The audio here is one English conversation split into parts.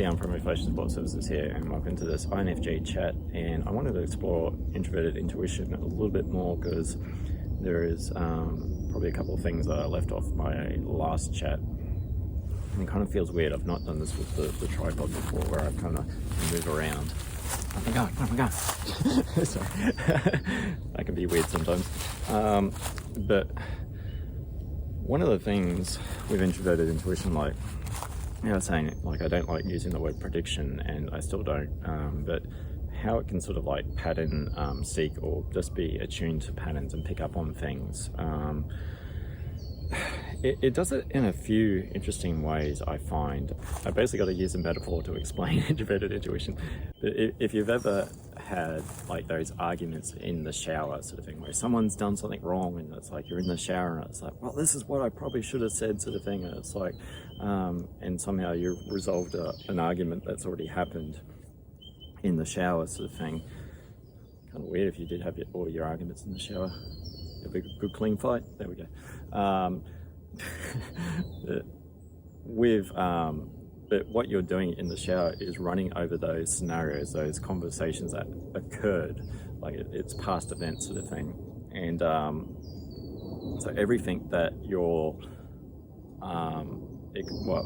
I'm from Eflowtion Support Services here, and welcome to this INFJ chat. And I wanted to explore Introverted Intuition a little bit more because there is probably a couple of things that I left off my last chat. And it kind of feels weird. I've not done this with the tripod before, where I kind of move around. Oh my god, oh my god. Sorry. That can be weird sometimes. But one of the things with Introverted Intuition, like, I was saying, like, I don't like using the word prediction, and I still don't, but how it can sort of like pattern seek or just be attuned to patterns and pick up on things. It does it in a few interesting ways, I find. I basically got to use a metaphor to explain Introverted Intuition. But if you've ever had like those arguments in the shower sort of thing, where someone's done something wrong and it's like you're in the shower and it's like, well, this is what I probably should have said sort of thing, and it's like, and somehow you've resolved an argument that's already happened in the shower sort of thing. Kind of weird if you did have all your arguments in the shower. Have a good clean fight. There we go. But what you're doing in the shower is running over those scenarios, those conversations that occurred, like it's past events sort of thing. And so everything that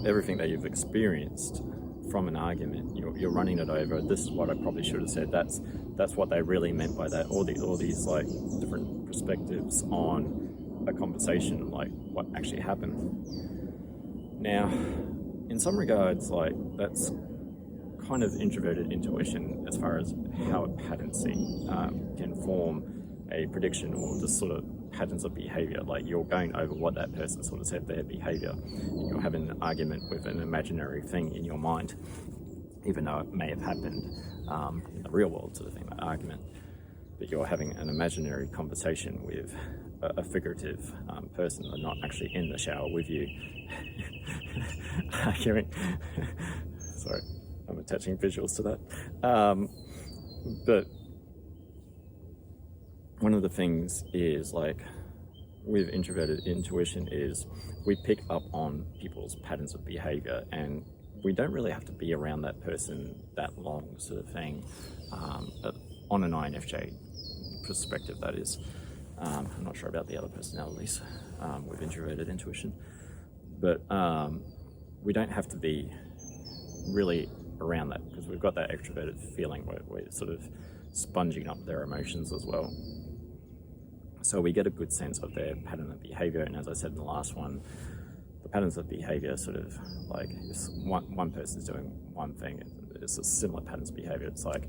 everything that you've experienced from an argument, you're running it over. This is what I probably should have said. That's what they really meant by that. All these like different perspectives on a conversation, like what actually happened. Now, in some regards, like that's kind of introverted intuition as far as how a pattern seek can form a prediction or just sort of patterns of behavior. Like you're going over what that person sort of said, their behavior, and you're having an argument with an imaginary thing in your mind, even though it may have happened in the real world sort of thing, that argument. But you're having an imaginary conversation with a figurative person, and not actually in the shower with you arguing. Sorry, I'm attaching visuals to that. But one of the things is, like, with Introverted Intuition is we pick up on people's patterns of behavior, and we don't really have to be around that person that long sort of thing, on an INFJ perspective, that is. I'm not sure about the other personalities with Introverted Intuition, but we don't have to be really around that because we've got that extroverted feeling where we're sort of sponging up their emotions as well. So we get a good sense of their pattern of behavior, and as I said in the last one, the patterns of behavior sort of like if one person's doing one thing, it's a similar patterns of behavior. It's like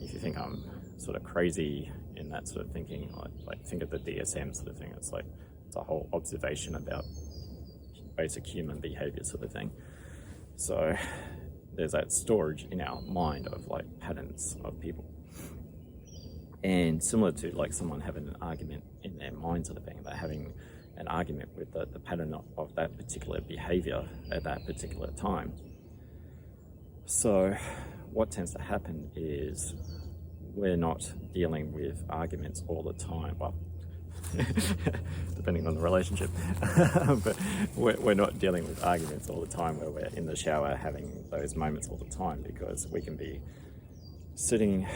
if you think I'm sort of crazy in that sort of thinking, like think of the DSM sort of thing. It's like it's a whole observation about basic human behavior sort of thing. So there's that storage in our mind of like patterns of people. And similar to like someone having an argument in their mind sort of thing, they're having an argument with the pattern of that particular behavior at that particular time. So what tends to happen is we're not dealing with arguments all the time. Well, depending on the relationship, but we're not dealing with arguments all the time where we're in the shower having those moments all the time, because we could be sitting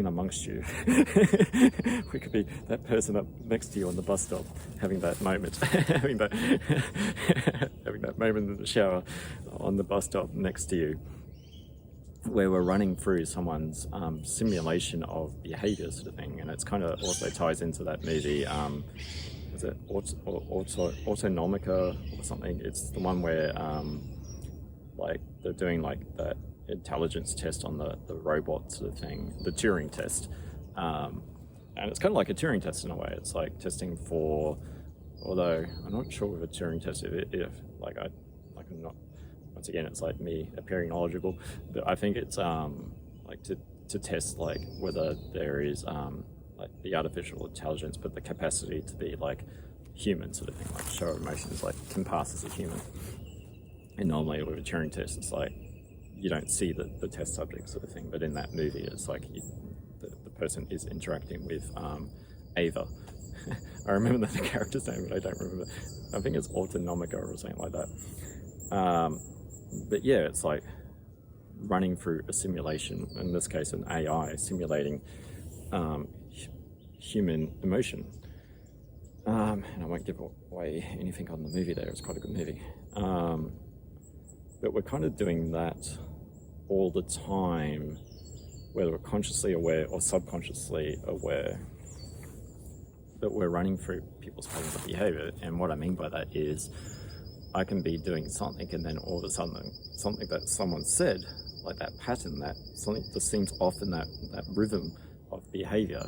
amongst you. We could be that person up next to you on the bus stop having that moment, having that moment in the shower on the bus stop next to you, where we're running through someone's simulation of behavior sort of thing. And it's kind of also ties into that movie, is it Autonomica or something? It's the one where like they're doing like that intelligence test on the robot sort of thing, the Turing test. And it's kind of like a Turing test in a way. It's like testing for, although I'm not sure with a Turing test if I'm not, once again, it's like me appearing knowledgeable, but I think it's like to test like whether there is like the artificial intelligence, but the capacity to be like human sort of thing, like show emotions, like can pass as a human. And normally with a Turing test, it's like you don't see the test subject sort of thing, but in that movie, it's like the person is interacting with Ava. I remember the character's name, but I don't remember. I think it's Autonomica or something like that. But yeah, it's like running through a simulation, in this case an AI simulating human emotion. And I won't give away anything on the movie there, it's quite a good movie. But we're kind of doing that all the time, whether we're consciously aware or subconsciously aware, that we're running through people's patterns of behavior. And what I mean by that is I can be doing something and then all of a sudden something that someone said, like that pattern, that something just seems off in that rhythm of behavior,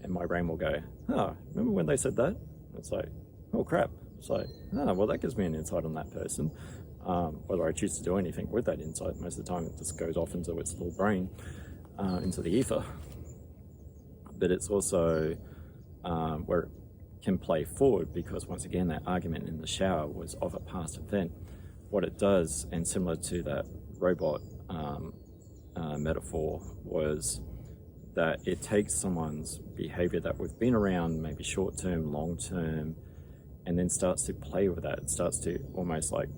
and my brain will go, remember when they said that? It's like, oh crap. It's like, well, that gives me an insight on that person. Whether I choose to do anything with that insight, most of the time it just goes off into its little brain, into the ether. But it's also where it can play forward, because once again, that argument in the shower was of a past event. What it does, and similar to that robot metaphor, was that it takes someone's behavior that we've been around, maybe short-term, long-term, and then starts to play with that. It starts to almost like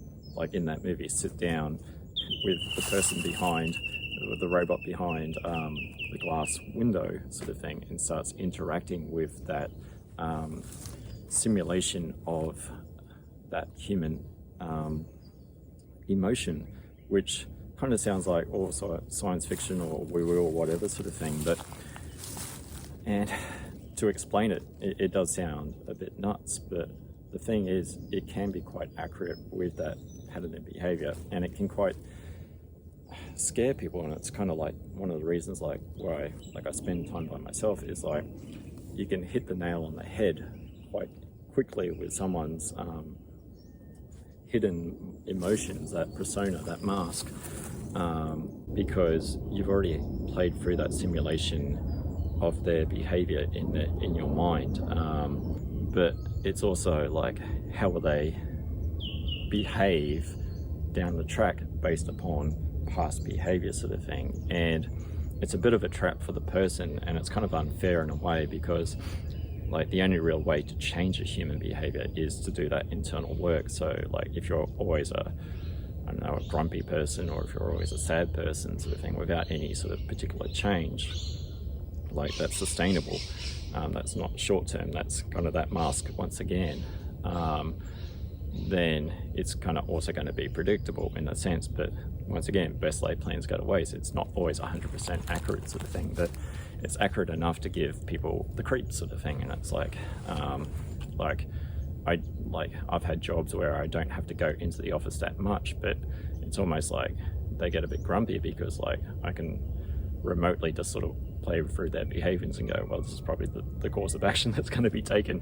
in that movie, sit down with the person behind, with the robot behind the glass window sort of thing, and starts interacting with that simulation of that human emotion, which kind of sounds like also science fiction or woo-woo or whatever sort of thing. And to explain it, it does sound a bit nuts, but the thing is, it can be quite accurate with that pattern of behavior, and it can quite scare people. And it's kind of like one of the reasons why I spend time by myself is like, you can hit the nail on the head quite quickly with someone's hidden emotions, that persona, that mask, because you've already played through that simulation of their behavior in your mind. But it's also like, how will they behave down the track based upon past behavior sort of thing. And it's a bit of a trap for the person, and it's kind of unfair in a way, because like the only real way to change a human behavior is to do that internal work. So like if you're always a grumpy person, or if you're always a sad person sort of thing, without any sort of particular change, like that's sustainable, that's not short term, that's kind of that mask once again, then it's kind of also going to be predictable in a sense. But once again, best laid plans go to waste. It's not always 100% accurate sort of thing, but it's accurate enough to give people the creeps sort of thing. And it's like I've had jobs where I don't have to go into the office that much, but it's almost like they get a bit grumpy because like I can remotely just sort of play through their behaviors and go, well, this is probably the course of action that's going to be taken.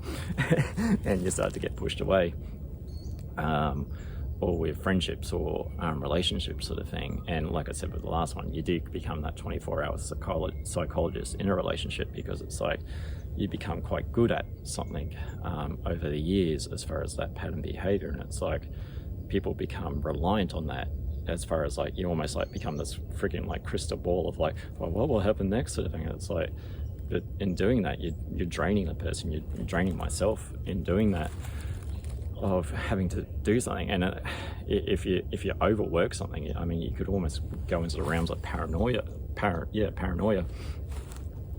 And you start to get pushed away, or with friendships or relationships sort of thing. And like I said with the last one, you do become that 24-hour psychologist in a relationship, because it's like you become quite good at something over the years as far as that pattern behavior. And it's like people become reliant on that, as far as like you almost like become this freaking like crystal ball of like, well, what will happen next sort of thing. And it's like, but in doing that, you're draining the person, you're draining myself in doing that, of having to do something. And if you overwork something, I mean, you could almost go into the realms of paranoia,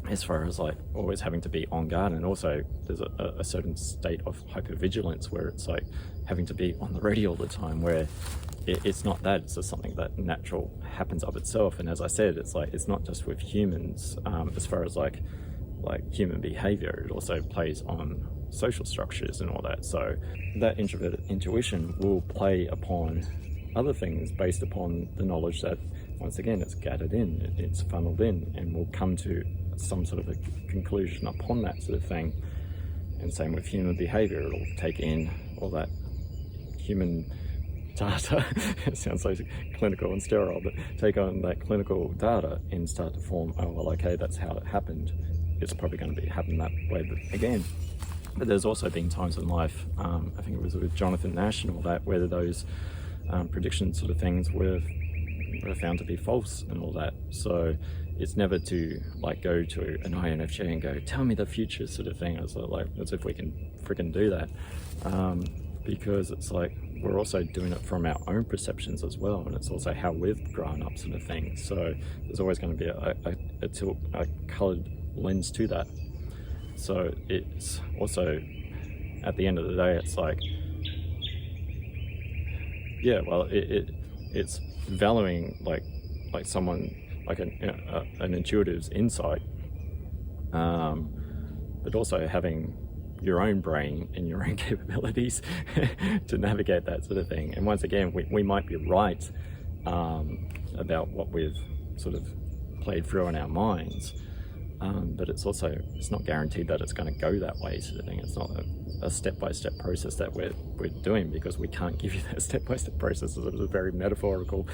as far as like always having to be on guard. And also there's a certain state of hypervigilance where it's like having to be on the ready all the time, where it's not that, it's just something that natural happens of itself. And as I said, it's like, it's not just with humans, as far as like human behavior, it also plays on social structures and all that. So that introverted intuition will play upon other things based upon the knowledge that, once again, it's gathered in, it's funneled in, and will come to some sort of a conclusion upon that sort of thing. And same with human behavior, it'll take in all that human data. It sounds like clinical and sterile, but take on that clinical data and start to form, oh well, okay, that's how it happened, it's probably going to happen that way again. But there's also been times in life, I think it was with Jonathan Nash and all that, where those prediction sort of things were found to be false and all that. So it's never to like go to an INFJ and go, tell me the future sort of thing. It's like, as if we can freaking do that, because it's like, we're also doing it from our own perceptions as well, and it's also how we've grown up, sort of thing. So there's always going to be a coloured lens to that. So it's also, at the end of the day, it's like, yeah, well, it's valuing like someone like an intuitive's insight, but also having your own brain and your own capabilities to navigate that sort of thing. And once again, we might be right about what we've sort of played through in our minds, but it's not guaranteed that it's going to go that way, sort of thing. It's not a step-by-step process that we're doing, because we can't give you that step-by-step process. It's a very metaphorical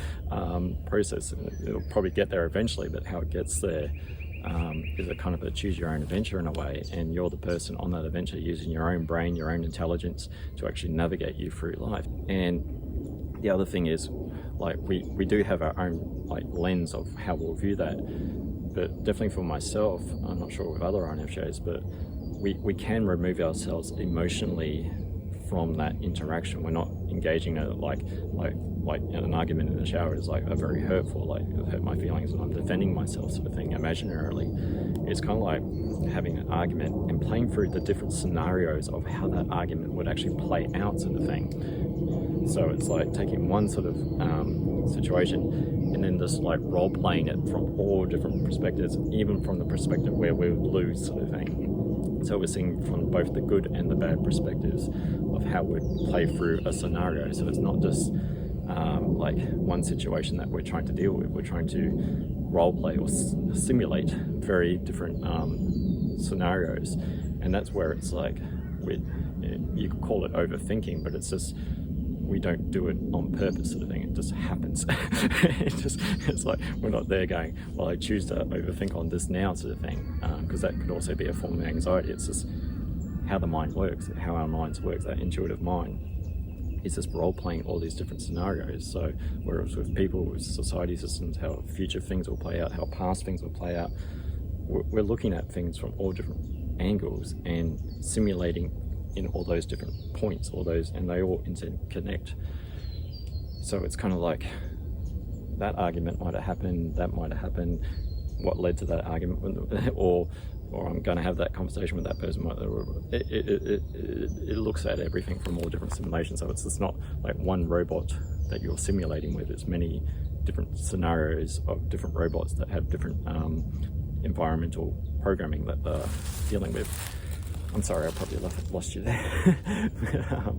process. It'll probably get there eventually, but how it gets there is a kind of a choose your own adventure in a way, and you're the person on that adventure using your own brain, your own intelligence to actually navigate you through life. And the other thing is, like, we do have our own like lens of how we'll view that, but definitely for myself, I'm not sure with other INFJs, but we can remove ourselves emotionally from that interaction. We're not engaging in it like an argument in the shower is like a very hurtful, like I've hurt my feelings and I'm defending myself, sort of thing, imaginarily. It's kind of like having an argument and playing through the different scenarios of how that argument would actually play out, sort of thing. So it's like taking one sort of situation and then just like role playing it from all different perspectives, even from the perspective where we would lose, sort of thing. So we're seeing from both the good and the bad perspectives of how we'd play through a scenario. So it's not just like one situation that we're trying to deal with. We're trying to role play or simulate very different scenarios, and that's where it's like you could call it overthinking, but it's just we don't do it on purpose, sort of thing. It just happens. It's like we're not there going, well, I choose to overthink on this now, sort of thing, because that could also be a form of anxiety. It's just how the mind works, how our minds work. That intuitive mind is just role-playing all these different scenarios. So whereas with people, with society systems, how future things will play out, how past things will play out, we're looking at things from all different angles and simulating in all those different points, and they all interconnect. So it's kind of like that argument might have happened, that might have happened, what led to that argument, or I'm going to have that conversation with that person. It looks at everything from all different simulations. So it's just not like one robot that you're simulating with. It's many different scenarios of different robots that have different environmental programming that they're dealing with. I'm sorry, I probably lost you there.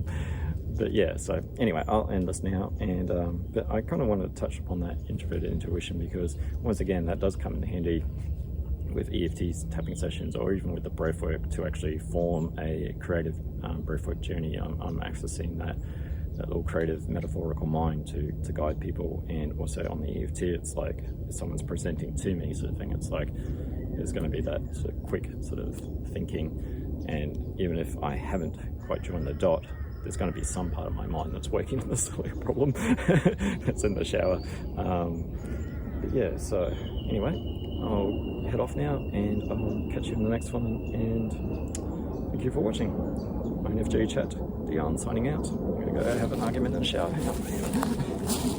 But yeah, so anyway, I'll end this now. And but I kind of want to touch upon that introverted intuition, because once again, that does come in handy with EFT tapping sessions, or even with the breathwork, to actually form a creative breathwork journey. I'm accessing that little creative metaphorical mind to guide people. And also on the EFT, it's like if someone's presenting to me, sort of thing. It's like there's going to be that sort of quick sort of thinking, and even if I haven't quite joined the dot, there's going to be some part of my mind that's working on this problem that's in the shower. But yeah, so anyway, I'll head off now, and I'll catch you in the next one, and thank you for watching. INFJ Chat, Dion signing out. I'm going to go have an argument in the shower. Hang on.